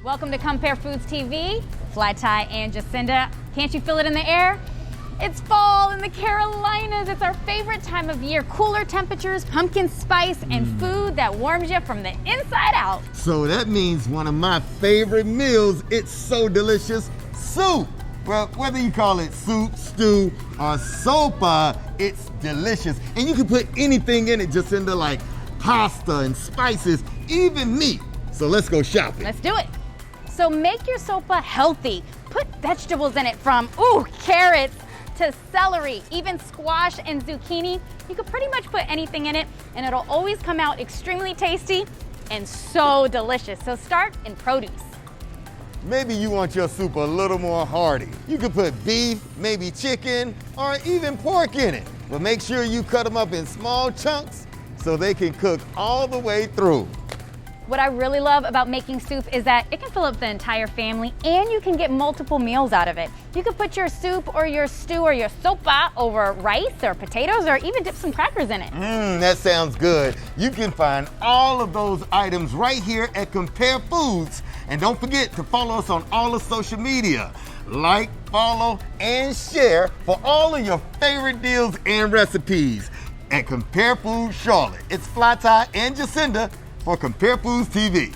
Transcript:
Welcome to Compare Foods TV. Fly Ty and Jacinda. Can't you feel it in the air? It's fall in the Carolinas. It's our favorite time of year. Cooler temperatures, pumpkin spice, and food that warms you from the inside out. So that means one of my favorite meals. It's so delicious. Soup. Well, whether you call it soup, stew, or sopa, it's delicious. And you can put anything in it, Jacinda, like pasta and spices, even meat. So let's go shopping. Let's do it. So make your sopa healthy. Put vegetables in it from, carrots to celery, even squash and zucchini. You could pretty much put anything in it and it'll always come out extremely tasty and so delicious. So start in produce. Maybe you want your soup a little more hearty. You could put beef, maybe chicken, or even pork in it. But make sure you cut them up in small chunks so they can cook all the way through. What I really love about making soup is that it can fill up the entire family and you can get multiple meals out of it. You can put your soup or your stew or your sopa over rice or potatoes or even dip some crackers in it. That sounds good. You can find all of those items right here at Compare Foods. And don't forget to follow us on all of social media. Like, follow, and share for all of your favorite deals and recipes at Compare Foods Charlotte. It's Fly Ty and Jacinda for Compare Foods TV.